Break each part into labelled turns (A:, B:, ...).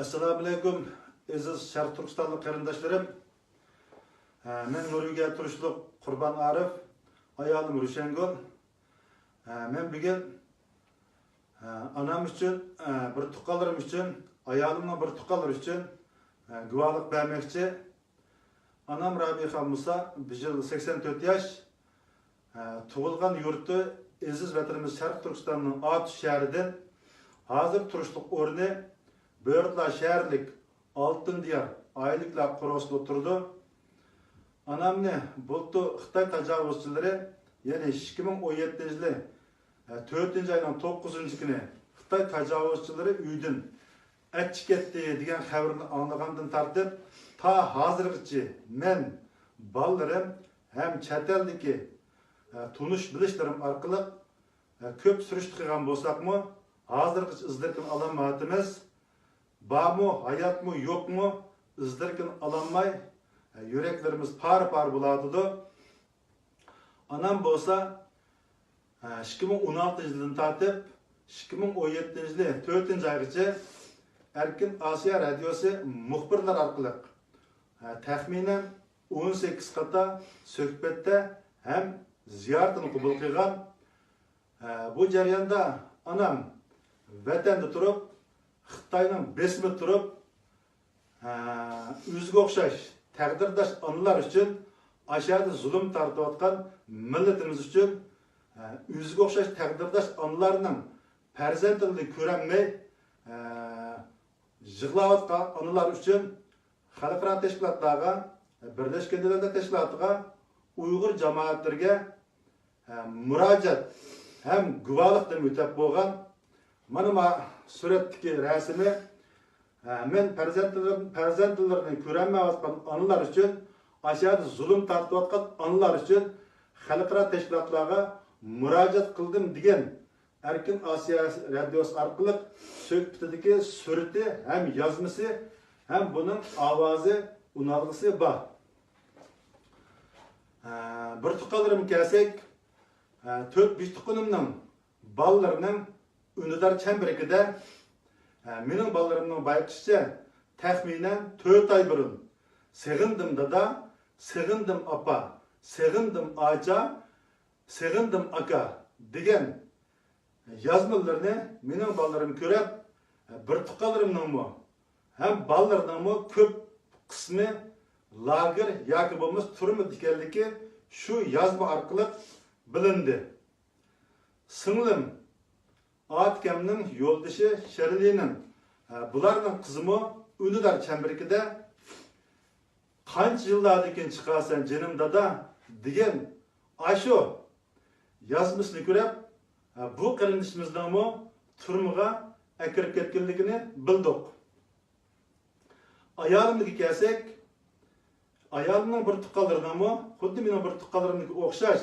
A: Assalamu alaikum, aziz Şarq Turkistonlik qarindoshlarım. Men Nuriga turishliq Qurban Arif, ayolim Rushangul. Men bugun onam uchun, bir tuqqanlarim uchun, ayolimning bir tuqqanlari uchun guvohlik bermoqchi. Onam Rabiha Musa, bu yil 84 yosh. Tug'ilgan yurti aziz vatanimiz Şarq Turkistonning Ot shahridan. Hozir turishliq o'rni Böğürtla şehirlik Altın Diyar aylıkla kuroslu oturdu. Anamni buldu Xitay tecavüzçileri yani 2017 yılı 4. ayının 9. günü Xitay tecavüzçileri üydün etçik etti degan xabarni anlagandan tartib ta hazırgıçı men ballarım hem çeteldeki tunuş bilişlerim arkalık köp sürüştü qilgan bo'lsakmi hazırgıç izlerken alamatımız Ba mı, hayat mı, yok mu, izlerken alanmay, yüreklerimiz par buladıdı. Anam bolsa, 2016 yılını tartib, 2017 yılı 4. aygacha Erkin Asiya Radyosu muhbirler arkalık. Tahminen 18 qata söhbette hem ziyaretini kubul qilgan. Bu jarayonda anam vatanda turib, Xitayning besmi turib, o'ziga o'xshash taqdirdosh onalar uchun ashada zulm tortayotgan millatimiz uchun o'ziga o'xshash taqdirdosh onalarning farzandini ko'rolmay yig'layotgan onalar uchun xalqaro tashkilotlarga, Birlashgan Davlatlar Tashkilotiga, Uyg'ur jamoatlariga murojaat ham guvohlik deb o'tab bo'lgan. Mana suratdagi rasmi men farzandlarini ko'rolmayotgan onalar uchun, ashada zulm tortayotgan onalar uchun xalqaro tashkilotlarga murojaat qildim degan Erkin Asiya Radyosi orqali suhbatidagi surati ham yozmasi ham buning ovozi unalg'isi bor. Bir tuqqanlarim kelsak, 4-5 tuqqanimning ballarning Ünidar çemberikide mening balalarımның bayqışça təxminən 4 ay burun seğindim dada, seğindim apa, seğindim aca, seğindim aka degan yazmalarını mening balalarım görüp bir tuqqanlarimning mu hem balalarning mu köp qismi lager yoki bo'lmasa turmadi ekanligi shu yazma orqali bilindi. Singlim Atkem'nin yoldaşı Şerli'nin bularning qizimi Ünidar çemberikide qancha yillardan chiqasan jinim dada degan ashu yozmasini ko'rib bu qarindishimizning turmuga akirib ketganligini bildik. Ayolimga kelsak, ayolimning bir tuqqanlarining xuddi mening bir tuqqanlarimga o'xshash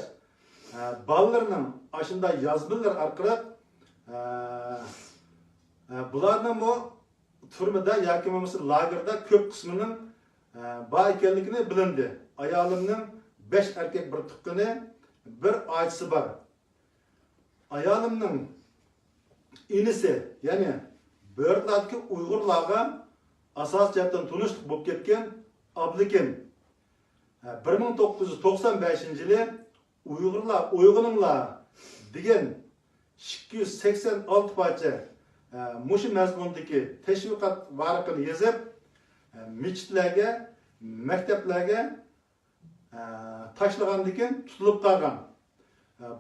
A: balalarning ashunda yozmalar orqali bularning bu turmada yoki bo'lmasa lagerda ko'p qismining bor ekanligini bilindi. Ayolimning 5 erkak bir tuqqani, bir ochisi bor. Ayolimning inisi, ya'ni Böğürtlardagi Uyg'urlarga asos jihatdan tunishlik bo'lib ketgan Ablikin 1995-yili Uyg'urlar uyg'oninglar degan 286 parça muşu mazmundagi teşviqat varaqini yazib, mechitlarga, maktablarga tashlagandan tutilib qolgan.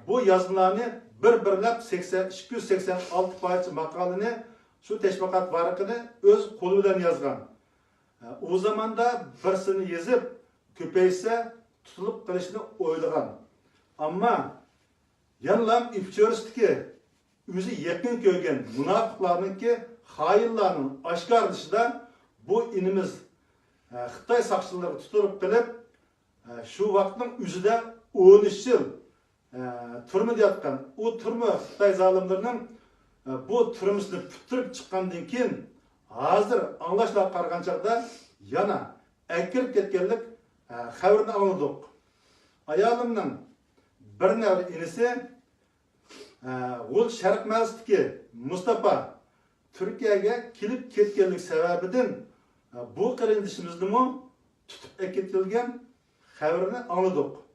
A: Bu yozmalarni bir-birlab 286 parça maqolani shu teşviqat varaqini o'z qo'li bilan yozgan. O zamanda birsini yazib, ko'paysa tutilib qolishni o'ylagan. Ammo yanılam ifçörüsteki özü yakın köygen münafıklarının ki hayırlarının aşkarlışıda bu inimiz Xitay sakçıları tutulup bilip şu vaktin özüde 13 yıl turmu deyatkan o turmu Xitay zalimlerinin bu turmusunu püttürüp çıkkandan keyin hazır anlaşılan qarğançaqda yana akirip ketkenlik xabarini anladık. Ayolimning bir nevr inisi Ol Şarq Mazidagi Mustafa Turkiyaga kelib ketganlik sababidan bu qarindishimizni tutib ketilgan xabarini angladik.